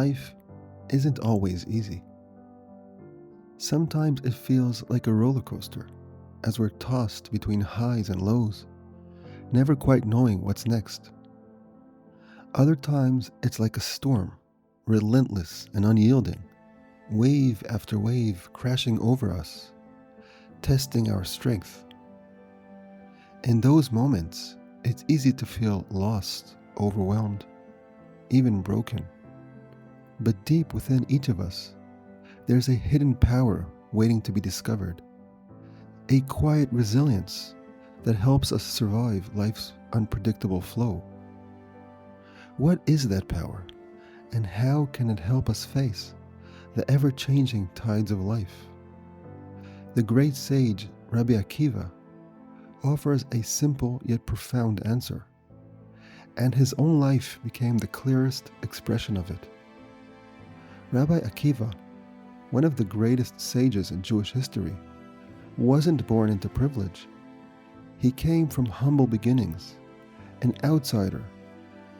Life isn't always easy. Sometimes it feels like a roller coaster as we're tossed between highs and lows, never quite knowing what's next. Other times it's like a storm, relentless and unyielding, wave after wave crashing over us, testing our strength. In those moments, it's easy to feel lost, overwhelmed, even broken. But deep within each of us, there's a hidden power waiting to be discovered, a quiet resilience that helps us survive life's unpredictable flow. What is that power, and how can it help us face the ever-changing tides of life? The great sage Rabbi Akiva offers a simple yet profound answer, and his own life became the clearest expression of it. Rabbi Akiva, one of the greatest sages in Jewish history, wasn't born into privilege. He came from humble beginnings, an outsider,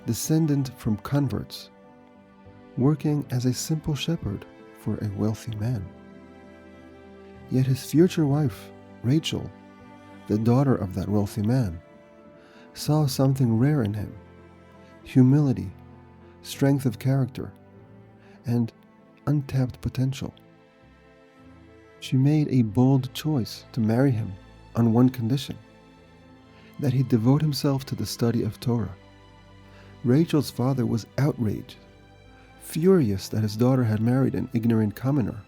descendant from converts, working as a simple shepherd for a wealthy man. Yet his future wife, Rachel, the daughter of that wealthy man, saw something rare in him: humility, strength of character, and untapped potential. She made a bold choice to marry him on one condition: that he devote himself to the study of Torah. Rachel's father was outraged, furious that his daughter had married an ignorant commoner.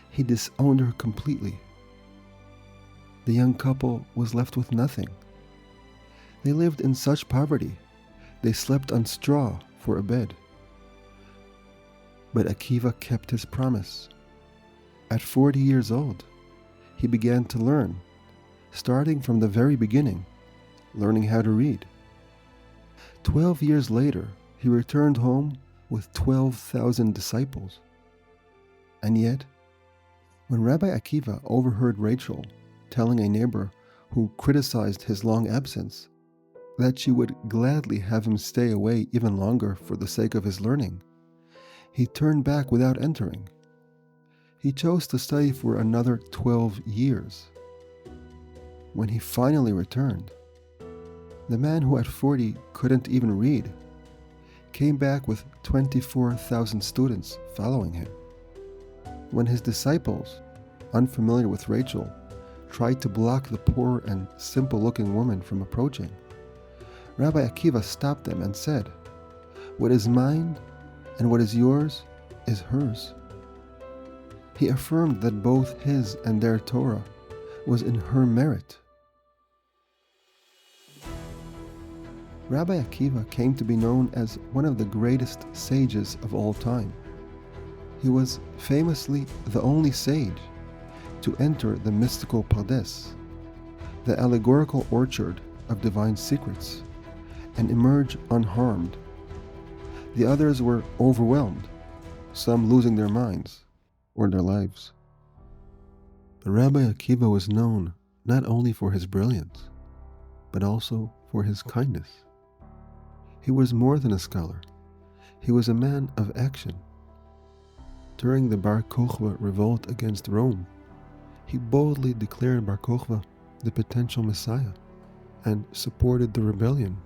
He disowned her completely. The young couple was left with nothing. They lived in such poverty, they slept on straw for a bed. But Akiva kept his promise. At 40 years old, he began to learn, starting from the very beginning, learning how to read. 12 years later, he returned home with 12,000 disciples. And yet, when Rabbi Akiva overheard Rachel telling a neighbor who criticized his long absence that she would gladly have him stay away even longer for the sake of his learning, he turned back without entering. He chose to study for another 12 years. When he finally returned, the man who at 40 couldn't even read came back with 24,000 students following him. When his disciples, unfamiliar with Rachel, tried to block the poor and simple-looking woman from approaching, Rabbi Akiva stopped them and said, "What is mine and what is yours is hers." He affirmed that both his and their Torah was in her merit. Rabbi Akiva came to be known as one of the greatest sages of all time. He was famously the only sage to enter the mystical Pardes, the allegorical orchard of divine secrets, and emerge unharmed. The others were overwhelmed, some losing their minds or their lives. But Rabbi Akiva was known not only for his brilliance, but also for his kindness. He was more than a scholar. He was a man of action. During the Bar Kokhba revolt against Rome, he boldly declared Bar Kokhba the potential Messiah and supported the rebellion.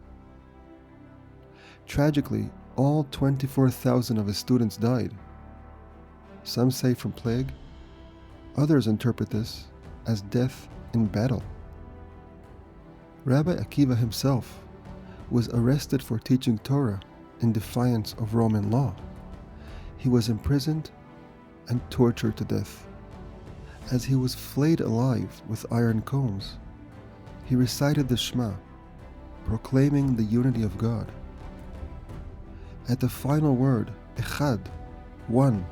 Tragically, all 24,000 of his students died. Some say from plague, others interpret this as death in battle. Rabbi Akiva himself was arrested for teaching Torah in defiance of Roman law. He was imprisoned and tortured to death. As he was flayed alive with iron combs, he recited the Shema, proclaiming the unity of God. At the final word, Echad, one,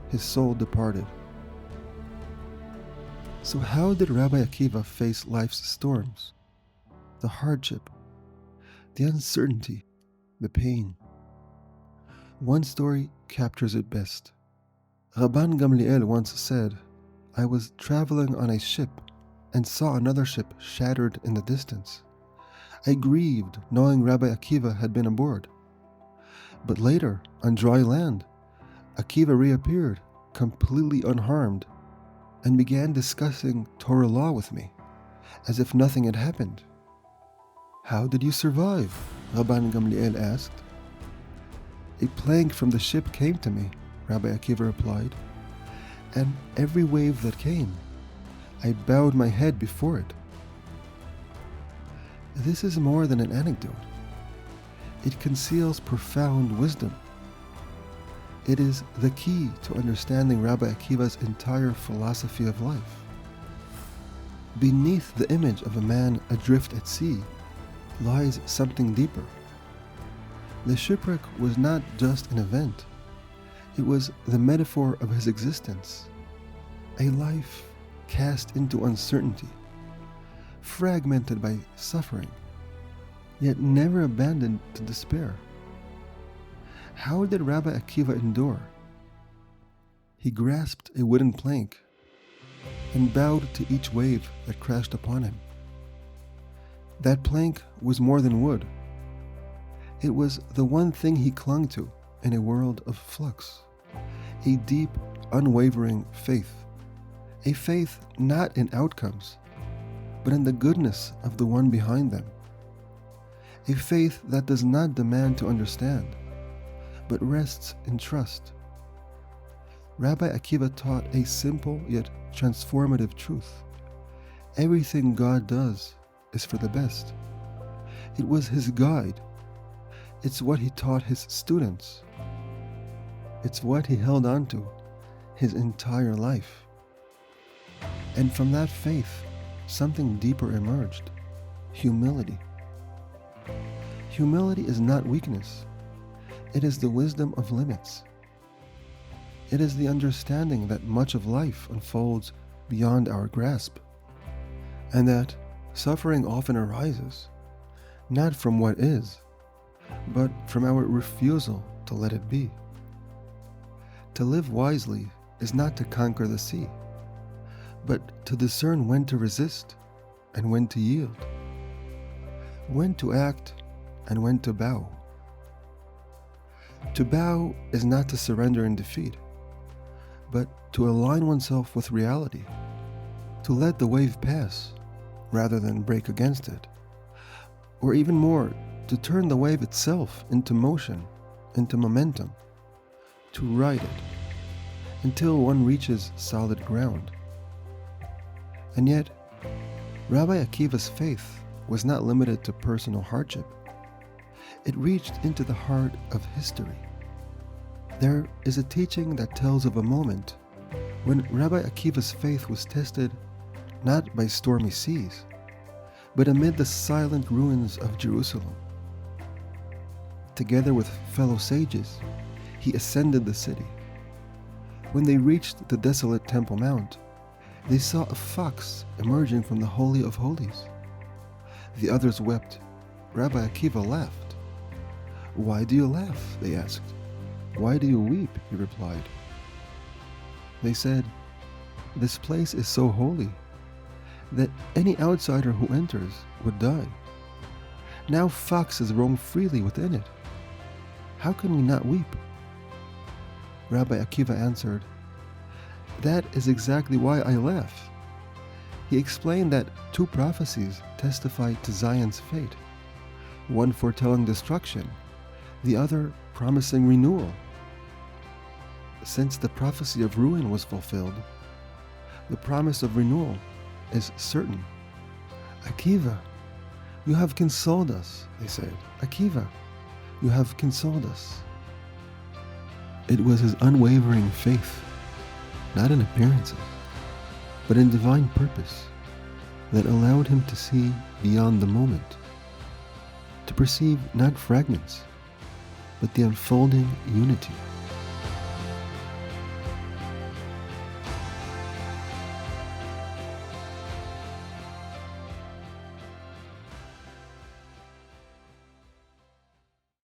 his soul departed. So how did Rabbi Akiva face life's storms? The hardship, the uncertainty, the pain. One story captures it best. Rabban Gamliel once said, "I was traveling on a ship and saw another ship shattered in the distance. I grieved knowing Rabbi Akiva had been aboard. But later, on dry land, Akiva reappeared, completely unharmed, and began discussing Torah law with me, as if nothing had happened. "How did you survive?" Rabban Gamliel asked. "A plank from the ship came to me," Rabbi Akiva replied, "and every wave that came, I bowed my head before it." This is more than an anecdote. It conceals profound wisdom. It is the key to understanding Rabbi Akiva's entire philosophy of life. Beneath the image of a man adrift at sea lies something deeper. The shipwreck was not just an event. It was the metaphor of his existence, a life cast into uncertainty, fragmented by suffering, yet never abandoned to despair. How did Rabbi Akiva endure? He grasped a wooden plank and bowed to each wave that crashed upon him. That plank was more than wood. It was the one thing he clung to in a world of flux, a deep, unwavering faith, a faith not in outcomes, but in the goodness of the one behind them, a faith that does not demand to understand, but rests in trust. Rabbi Akiva taught a simple yet transformative truth. Everything God does is for the best. It was his guide. It's what he taught his students. It's what he held on to his entire life. And from that faith, something deeper emerged: humility. Humility is not weakness. It is the wisdom of limits. It is the understanding that much of life unfolds beyond our grasp, and that suffering often arises not from what is, but from our refusal to let it be. To live wisely is not to conquer the sea, but to discern when to resist and when to yield, when to act and when to bow. To bow is not to surrender in defeat, but to align oneself with reality, to let the wave pass rather than break against it, or even more, to turn the wave itself into motion, into momentum, to ride it until one reaches solid ground. And yet, Rabbi Akiva's faith was not limited to personal hardship. It reached into the heart of history. There is a teaching that tells of a moment when Rabbi Akiva's faith was tested not by stormy seas, but amid the silent ruins of Jerusalem. Together with fellow sages, he ascended the city. When they reached the desolate Temple Mount, they saw a fox emerging from the Holy of Holies. The others wept. Rabbi Akiva laughed. "Why do you laugh?" they asked. "Why do you weep?" he replied. They said, "This place is so holy that any outsider who enters would die. Now foxes roam freely within it. How can we not weep?" Rabbi Akiva answered, "That is exactly why I laugh." He explained that two prophecies testify to Zion's fate, one foretelling destruction, the other promising renewal. Since the prophecy of ruin was fulfilled, the promise of renewal is certain. "Akiva, you have consoled us," they said. "Akiva, you have consoled us." It was his unwavering faith, not in appearances, but in divine purpose, that allowed him to see beyond the moment, to perceive not fragments, but the unfolding unity.